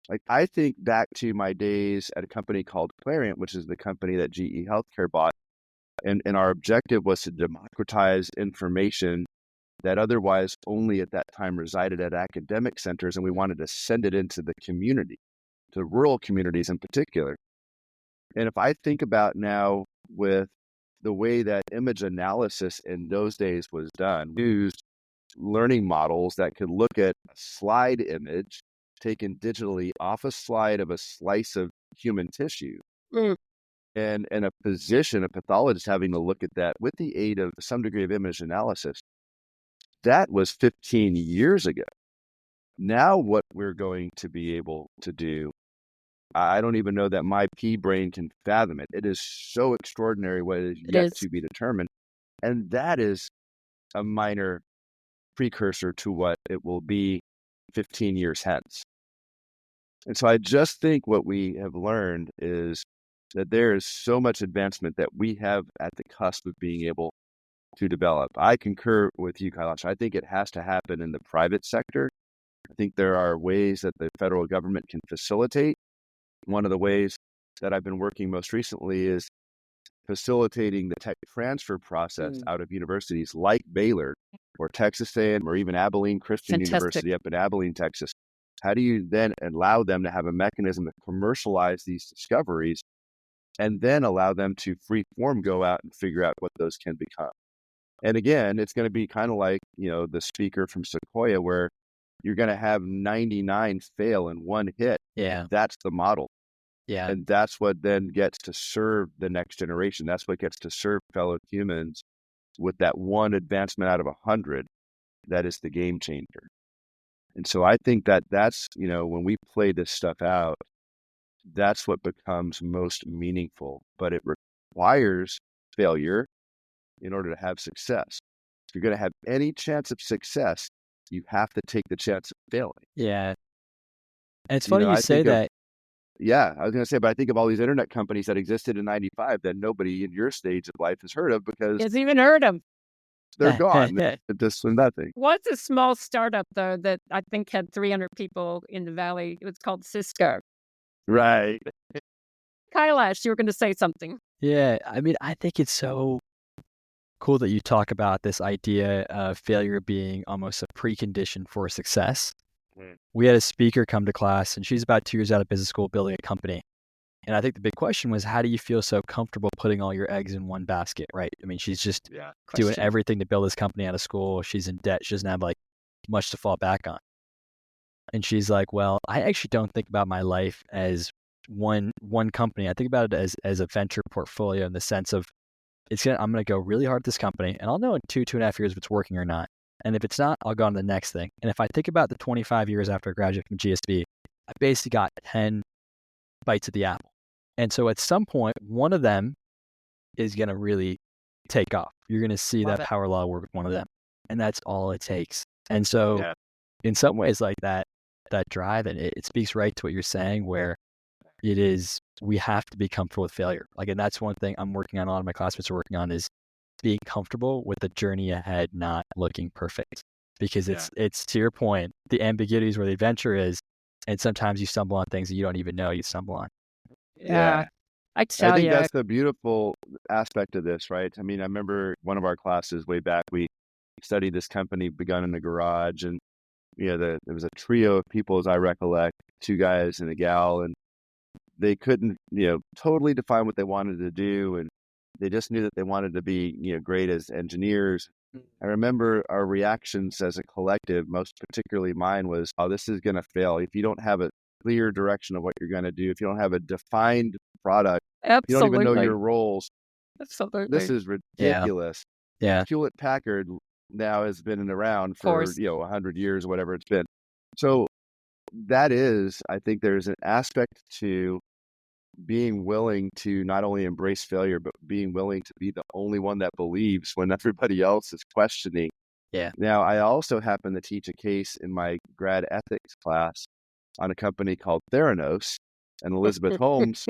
Like I think back to my days at a company called Clariant, which is the company that GE Healthcare bought. And our objective was to democratize information that otherwise only at that time resided at academic centers. And we wanted to send it into the community, to rural communities in particular. And if I think about now with the way that image analysis in those days was done, we used learning models that could look at a slide image taken digitally off a slide of a slice of human tissue. And a pathologist having to look at that with the aid of some degree of image analysis. That was 15 years ago. Now what we're going to be able to do, I don't even know that my pea brain can fathom it. It is so extraordinary what is yet to be determined. And that is a minor precursor to what it will be 15 years hence. And so I just think what we have learned is that there is so much advancement that we have at the cusp of being able to develop. I concur with you, Kailash. I think it has to happen in the private sector. I think there are ways that the federal government can facilitate. One of the ways that I've been working most recently is facilitating the tech transfer process out of universities like Baylor or Texas A&M or even Abilene Christian University up in Abilene, Texas. How do you then allow them to have a mechanism to commercialize these discoveries and then allow them to free form go out and figure out what those can become? And again, it's going to be kind of like, the speaker from Sequoia, where you're going to have 99 fail in one hit. Yeah. That's the model. Yeah. And that's what then gets to serve the next generation. That's what gets to serve fellow humans with that one advancement out of 100 that is the game changer. And so I think that that's, when we play this stuff out, that's what becomes most meaningful. But it requires failure in order to have success. If you're going to have any chance of success, you have to take the chance of failing. Yeah. And it's funny you say that. Yeah, I was going to say, but I think of all these internet companies that existed in 95 that nobody in your stage of life has heard of because has even heard of. They're gone. Just nothing. What's a small startup, though, that I think had 300 people in the Valley? It was called Cisco. Right. Kailash, you were going to say something. Yeah, I mean, I think it's so cool that you talk about this idea of failure being almost a precondition for success. We had a speaker come to class, and she's about 2 years out of business school building a company. And I think the big question was, how do you feel so comfortable putting all your eggs in one basket, right? I mean, she's just doing everything to build this company out of school. She's in debt. She doesn't have much to fall back on. And she's like, well, I actually don't think about my life as one company. I think about it as a venture portfolio in the sense of I'm going to go really hard at this company, and I'll know in 2.5 years if it's working or not. And if it's not, I'll go on to the next thing. And if I think about the 25 years after I graduated from GSB, I basically got 10 bites of the apple. And so at some point, one of them is going to really take off. You're going to see that power law work with one of them. And that's all it takes. And so in some ways like that drive, and it speaks right to what you're saying, where it is, we have to be comfortable with failure. And that's one thing I'm working on, a lot of my classmates are working on, is being comfortable with the journey ahead not looking perfect. Because it's to your point, the ambiguity is where the adventure is, and sometimes you stumble on things that you don't even know you stumble on. Yeah. I think that's the beautiful aspect of this, right? I mean, I remember one of our classes way back, we studied this company begun in the garage, and there was a trio of people, as I recollect, 2 guys and a gal, and they couldn't, totally define what they wanted to do, and they just knew that they wanted to be, great as engineers. I remember our reactions as a collective, most particularly mine, was, oh, this is going to fail. If you don't have a clear direction of what you're going to do, if you don't have a defined product, if you don't even know your roles, this is ridiculous. Yeah. Hewlett-Packard now has been around for 100 years, whatever it's been. So that is, I think there's an aspect to being willing to not only embrace failure, but being willing to be the only one that believes when everybody else is questioning. Yeah. Now, I also happen to teach a case in my grad ethics class on a company called Theranos, and Elizabeth Holmes,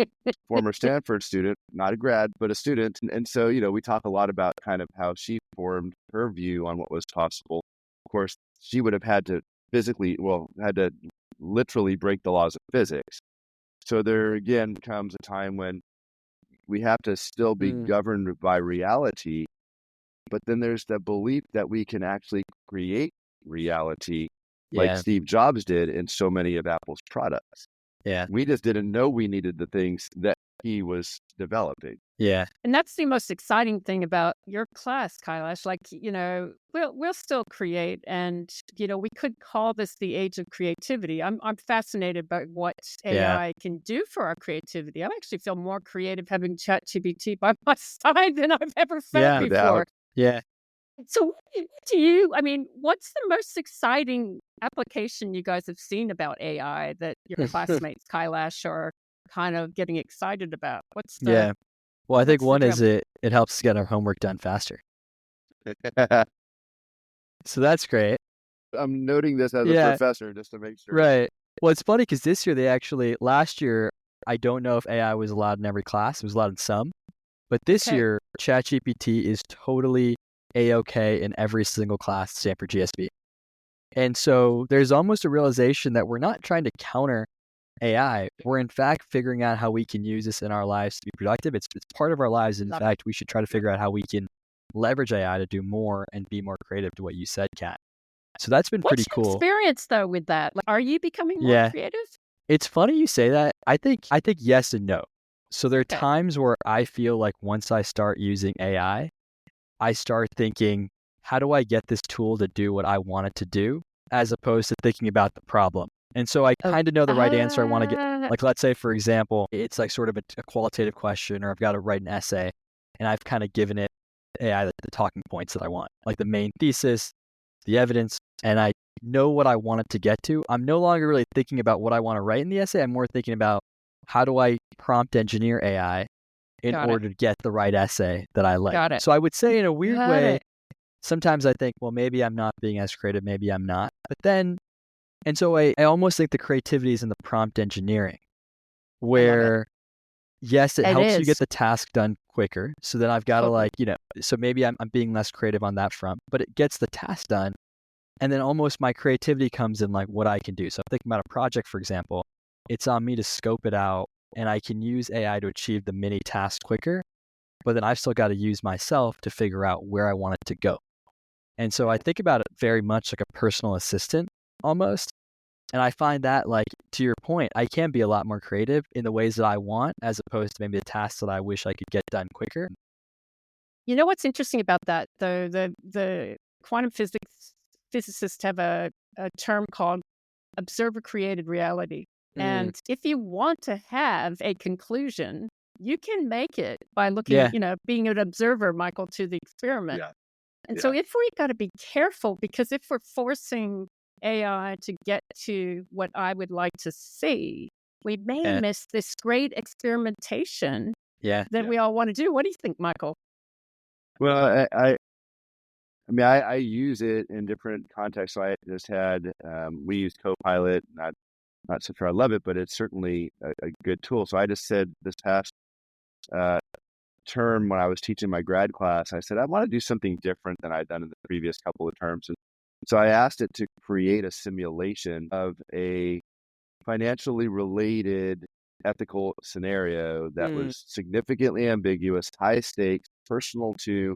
former Stanford student, not a grad, but a student. And so, we talk a lot about kind of how she formed her view on what was possible. Of course, she would have had to literally break the laws of physics. So there again comes a time when we have to still be governed by reality. But then there's the belief that we can actually create reality like Steve Jobs did in so many of Apple's products. Yeah. We just didn't know we needed the things that he was developing. Yeah. And that's the most exciting thing about your class, Kailash. Like, we'll still create, and, we could call this the age of creativity. I'm fascinated by what AI can do for our creativity. I actually feel more creative having ChatGPT by my side than I've ever felt before. Yeah. So what's the most exciting application you guys have seen about AI that your classmates, Kailash, are kind of getting excited about? What's the Well, I think one is it helps us get our homework done faster. So that's great. I'm noting this as a professor just to make sure. Right. Well, it's funny because this year last year, I don't know if AI was allowed in every class. It was allowed in some. But this year, ChatGPT is totally A-OK in every single class at Stanford GSB. And so there's almost a realization that we're not trying to counter AI. We're in fact figuring out how we can use this in our lives to be productive. It's part of our lives. In fact, we should try to figure out how we can leverage AI to do more and be more creative, to what you said, Kat. So that's been pretty cool. What's your experience though with that? Like, are you becoming more creative? It's funny you say that. I think yes and no. So there are times where I feel like once I start using AI, I start thinking, how do I get this tool to do what I want it to do, as opposed to thinking about the problem. And so I kind of know the right answer I want to get. Like, let's say, for example, it's like sort of a qualitative question, or I've got to write an essay, and I've kind of given it AI the talking points that I want, like the main thesis, the evidence, and I know what I want it to get to. I'm no longer really thinking about what I want to write in the essay. I'm more thinking about how do I prompt engineer AI in order to get the right essay that I like. So I would say, in a weird way, sometimes I think, well, maybe I'm not being as creative, maybe I'm not. But then, and so I almost think the creativity is in the prompt engineering, where yes, it helps you get the task done quicker. So then I've got to so maybe I'm being less creative on that front, but it gets the task done. And then almost my creativity comes in like what I can do. So I'm thinking about a project, for example, it's on me to scope it out, and I can use AI to achieve the mini task quicker, but then I've still got to use myself to figure out where I want it to go. And so I think about it very much like a personal assistant almost. And I find that, like, to your point, I can be a lot more creative in the ways that I want, as opposed to maybe the tasks that I wish I could get done quicker. You know what's interesting about that, though? The quantum physicists have a term called observer-created reality. And if you want to have a conclusion, you can make it by looking, being an observer, Michael, to the experiment. Yeah. And so if we got to be careful, because if we're forcing AI to get to what I would like to see, we may miss this great experimentation that we all want to do. What do you think, Michael? Well, I use it in different contexts. So I just had, we use Copilot, not so sure I love it, but it's certainly a good tool. So I just said this past term when I was teaching my grad class, I said, I want to do something different than I'd done in the previous couple of terms. And so I asked it to create a simulation of a financially related ethical scenario that was significantly ambiguous, high stakes, personal to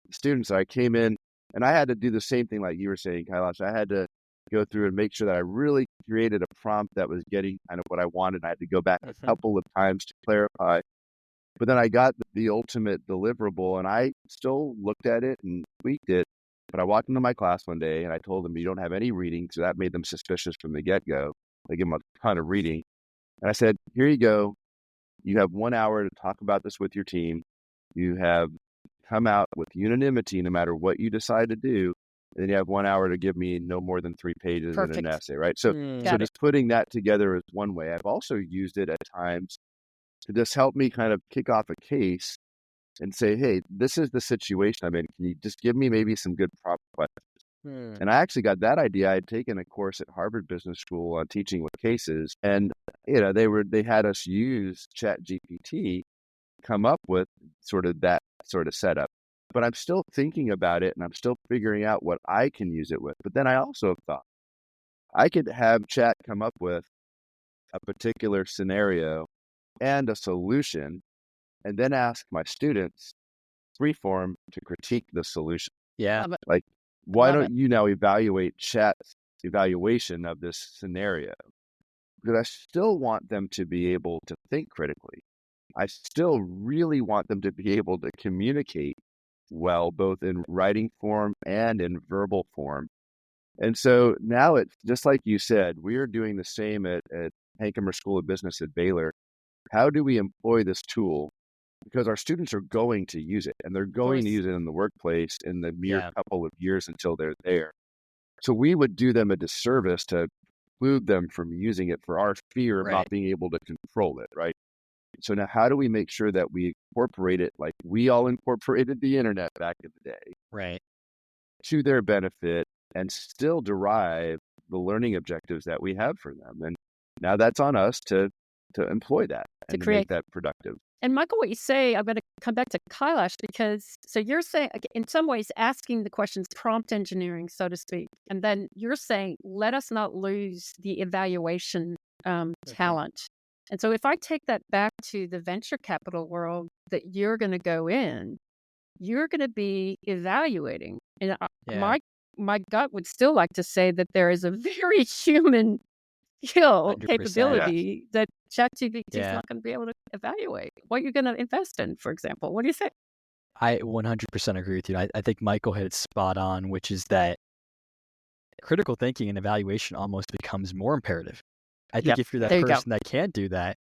the students. So I came in and I had to do the same thing like you were saying, Kailash. I had to go through and make sure that I really created a prompt that was getting kind of what I wanted. I had to go back a couple of times to clarify. But then I got the ultimate deliverable, and I still looked at it and tweaked it. But I walked into my class one day and I told them, you don't have any reading. So that made them suspicious from the get-go. I gave them a ton of reading. And I said, here you go. You have 1 hour to talk about this with your team. You have come out with unanimity no matter what you decide to do. And then you have 1 hour to give me no more than 3 pages in an essay, right? So just putting that together is one way. I've also used it at times to just help me kind of kick off a case and say, hey, this is the situation I'm in. Can you just give me maybe some good prompt questions? And I actually got that idea. I had taken a course at Harvard Business School on teaching with cases. And, they had us use ChatGPT, come up with sort of that sort of setup. But I'm still thinking about it and I'm still figuring out what I can use it with. But then I also thought I could have Chat come up with a particular scenario and a solution and then ask my students free form to critique the solution. Yeah. Like, why don't you now evaluate chat's evaluation of this scenario? Because I still want them to be able to think critically. I still really want them to be able to communicate well, both in writing form and in verbal form. And so now it's just like you said, we are doing the same at Hankamer School of Business at Baylor. How do we employ this tool? Because our students are going to use it, and they're going to use it in the workplace in the mere couple of years until they're there. So we would do them a disservice to exclude them from using it for our fear of not being able to control it, right? So now how do we make sure that we incorporate it like we all incorporated the internet back in the day, to their benefit, and still derive the learning objectives that we have for them? And now that's on us to employ that and to make that productive. And Michael, what you say, I'm going to come back to Kailash, because so you're saying, in some ways, asking the questions, prompt engineering, so to speak. And then you're saying, let us not lose the evaluation talent. And so if I take that back to the venture capital world that you're going to go in, you're going to be evaluating. And my gut would still like to say that there is a very human skill, 100%, capability that ChatGPT is not going to be able to evaluate. What you're going to invest in, for example. What do you think? I 100% agree with you. I think Michael hit it spot on, which is that critical thinking and evaluation almost becomes more imperative. I think if you're that person that can't do that,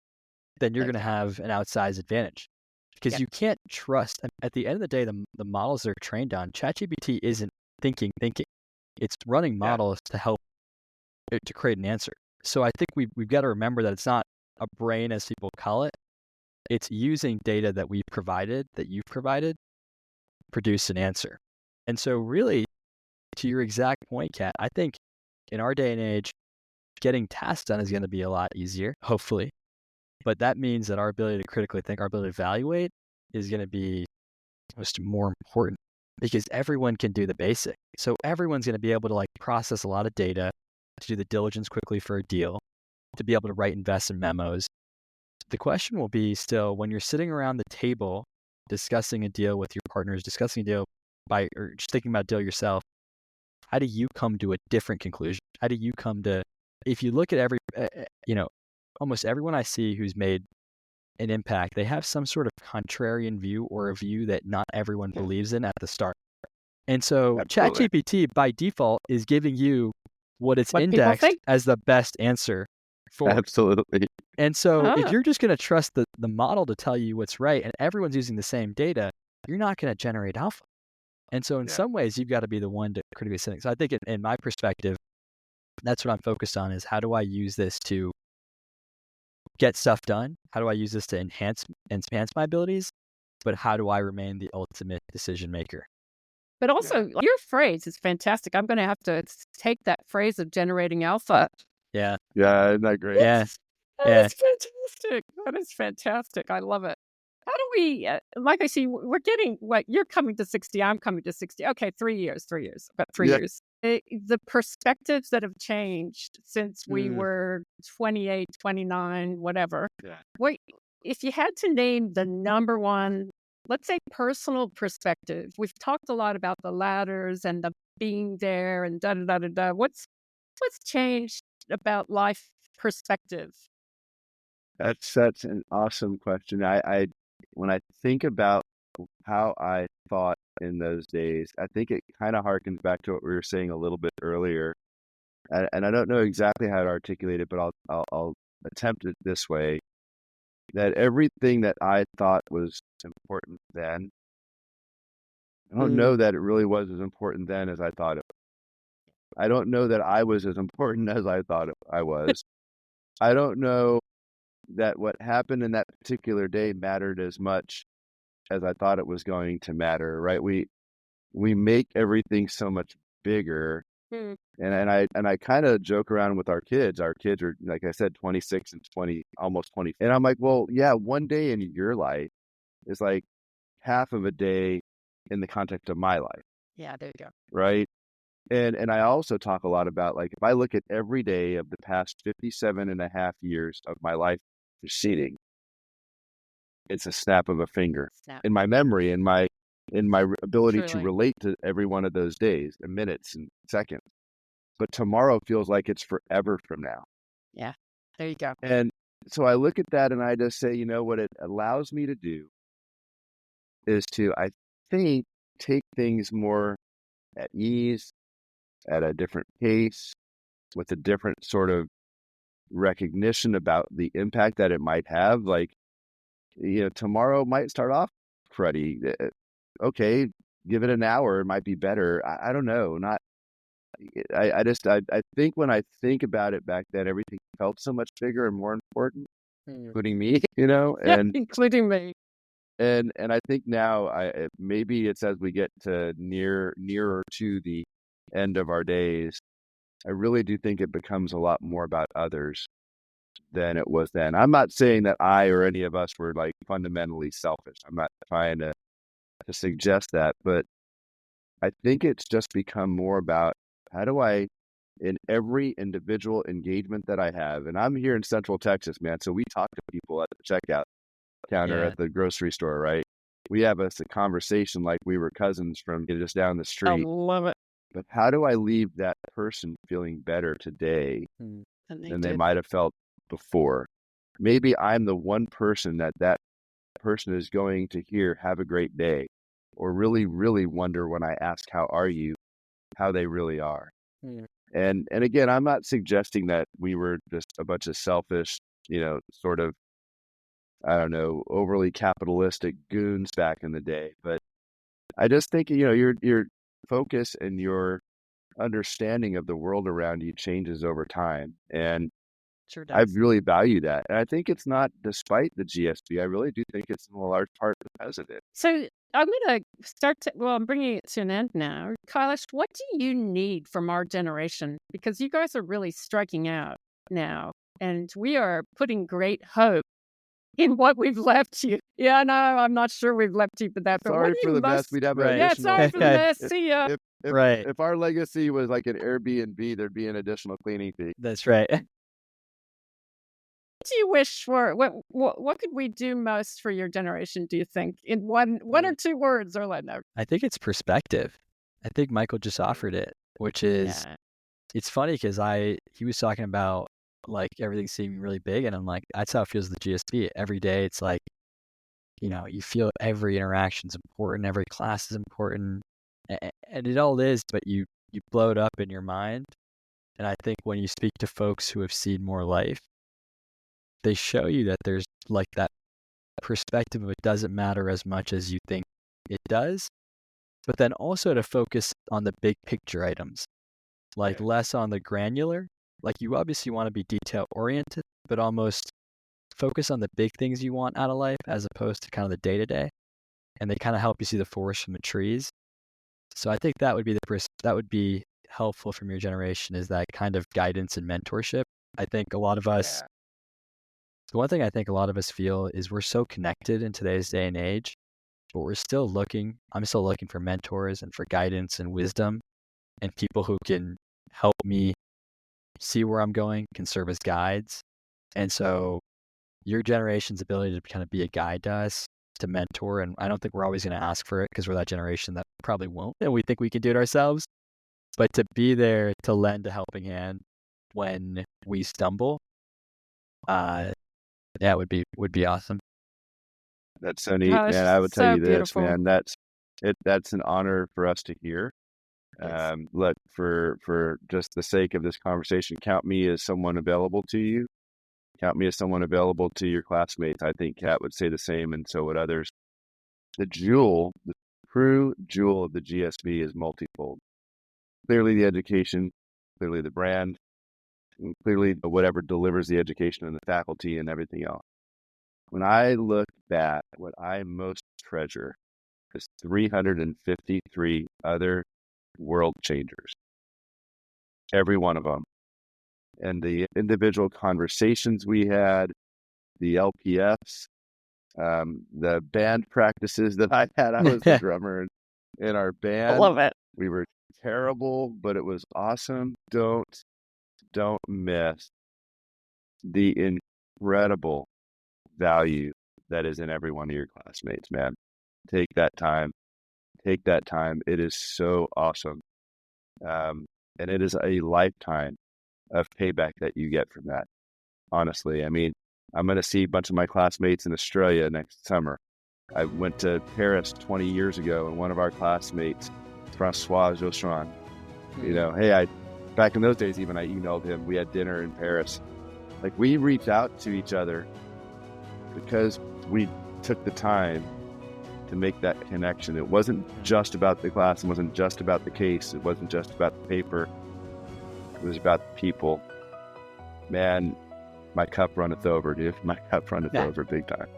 then you're going to have an outsized advantage, because you can't trust. At the end of the day, the models they're trained on, ChatGPT isn't thinking. It's running models to help it to create an answer. So I think we've got to remember that it's not a brain, as people call it. It's using data that you've provided, produce an answer. And so really, to your exact point, Kat, I think in our day and age, getting tasks done is going to be a lot easier, hopefully. But that means that our ability to critically think, our ability to evaluate is going to be most more important, because everyone can do the basic. So everyone's going to be able to process a lot of data, to do the diligence quickly for a deal, to be able to write investment memos. The question will be still, when you're sitting around the table discussing a deal with your partners, discussing a deal or just thinking about a deal yourself, how do you come to a different conclusion? How do you come to, if you look at almost everyone I see who's made an impact, they have some sort of contrarian view, or a view that not everyone believes in at the start. And so ChatGPT by default is giving you what it's indexed as the best answer for. Absolutely. And so if you're just going to trust the model to tell you what's right, and everyone's using the same data, you're not going to generate alpha. And so in some ways, you've got to be the one to critically think. So I think in my perspective, that's what I'm focused on, is how do I use this to get stuff done? How do I use this to enhance my abilities? But how do I remain the ultimate decision maker? But also, your phrase is fantastic. I'm going to have to take that phrase of generating alpha. Yeah, isn't that great? Yes. That is fantastic. That is fantastic. I love it. How do we, like I see, we're getting, you're coming to 60, I'm coming to 60. Okay, 3 years, about 3 years. The perspectives that have changed since we were 28, 29, whatever. Yeah. Wait, if you had to name the number one, let's say, personal perspective, we've talked a lot about the ladders and the being there and da-da-da-da-da. What's changed about life perspective? That's such an awesome question. I when I think about how I thought in those days, I think it kind of harkens back to what we were saying a little bit earlier. And I don't know exactly how to articulate it, but I'll attempt it this way: that everything that I thought was important then, I don't know that it really was as important then as I thought it. I don't know that I was as important as I thought I was. I don't know that what happened in that particular day mattered as much as I thought it was going to matter, right? We make everything so much bigger. And I kind of joke around with our kids. Our kids are, like I said, 26 and 20, almost 20. And I'm like, well, yeah, one day in your life is like half of a day in the context of my life. Yeah, there you go. Right. And I also talk a lot about, if I look at every day of the past 57 and a half years of my life preceding, it's a snap of a finger. Snap. In my memory, in my ability to Truly. relate to every one of those days and minutes and seconds. But tomorrow feels like it's forever from now. Yeah, there you go. And so I look at that and I just say, what it allows me to do is to, I think, take things more at ease, at a different pace, with a different sort of recognition about the impact that it might have. Like, tomorrow might start off cruddy. Okay, give it an hour, it might be better. I don't know. I think when I think about it back then, everything felt so much bigger and more important, including me, and including me. And I think now, maybe it's as we get to nearer to the end of our days, I really do think it becomes a lot more about others than it was then. I'm not saying that I or any of us were like fundamentally selfish. I'm not trying to suggest that, but I think it's just become more about how do I, in every individual engagement that I have, and I'm here in Central Texas, man, so we talk to people at the checkout counter at the grocery store, right? We have a conversation like we were cousins from just down the street. I love it. But how do I leave that person feeling better today than they might have felt before? Maybe I'm the one person that person is going to hear, have a great day, or really, really wonder when I ask, how are you, how they really are. And again, I'm not suggesting that we were just a bunch of selfish, sort of, I don't know, overly capitalistic goons back in the day. But I just think, your focus and your understanding of the world around you changes over time. And sure I does. really value that. And I think it's not despite the GSP. I really do think it's in a large part because of it. So I'm going to I'm bringing it to an end now. Kailash, what do you need from our generation? Because you guys are really striking out now. And we are putting great hope in what we've left you. Yeah, no, I'm not sure we've left you for that. But Sorry for the mess. We'd have an additional. Sorry for the mess. See ya. If our legacy was like an Airbnb, there'd be an additional cleaning fee. That's right. What do you wish for? What could we do most for your generation, do you think? In one or two words, Orlando? I think it's perspective. I think Michael just offered it, which is, it's funny because he was talking about like everything seeming really big, and I'm like, that's how it feels with the GSP. Every day it's like, you feel every interaction's important, every class is important, and it all is, but you blow it up in your mind. And I think when you speak to folks who have seen more life, they show you that there's like that perspective of it doesn't matter as much as you think it does, but then also to focus on the big picture items, like less on the granular. Like you obviously want to be detail oriented, but almost focus on the big things you want out of life as opposed to kind of the day to day. And they kind of help you see the forest from the trees. So I think that would be that would be helpful from your generation, is that kind of guidance and mentorship. I think a lot of us, the one thing I think a lot of us feel is we're so connected in today's day and age, but I'm still looking for mentors and for guidance and wisdom and people who can help me see where I'm going, can serve as guides. And so your generation's ability to kind of be a guide to us, to mentor, and I don't think we're always going to ask for it because we're that generation that probably won't, and we think we can do it ourselves. But to be there to lend a helping hand when we stumble, would be awesome. That's so neat, man. I would tell you this, man. That's an honor for us to hear. Look, for just the sake of this conversation, count me as someone available to you. Count me as someone available to your classmates. I think Kat would say the same, and so would others. The true jewel of the GSB is multifold. Clearly the education, clearly the brand, and clearly whatever delivers the education and the faculty and everything else. When I look back, what I most treasure is 353 other world changers. Every one of them. And the individual conversations we had, the LPFs, the band practices that I had. I was the drummer in our band. I love it. We were terrible, but it was awesome. Don't miss the incredible value that is in every one of your classmates, man. Take that time. Take that time. It is so awesome. And it is a lifetime of payback that you get from that. Honestly, I mean, I'm going to see a bunch of my classmates in Australia next summer. I went to Paris 20 years ago, and one of our classmates, Francois Josselin, back in those days, even I emailed him. We had dinner in Paris. Like, we reached out to each other because we took the time to make that connection. It wasn't just about the class. It wasn't just about the case. It wasn't just about the paper. It was about the people. Man, my cup runneth over, dude. My cup runneth over big time.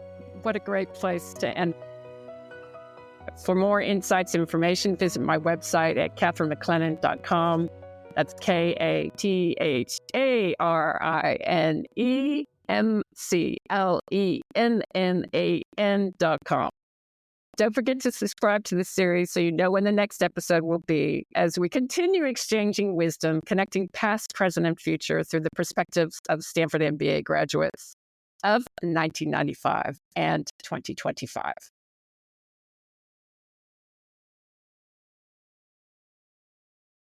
What a great place to end. For more insights and information, visit my website at katherinemclennan.com. That's KATHARINEMCLENNAN.com. Don't forget to subscribe to this series so you know when the next episode will be, as we continue exchanging wisdom, connecting past, present, and future through the perspectives of Stanford MBA graduates of 1995 and 2025.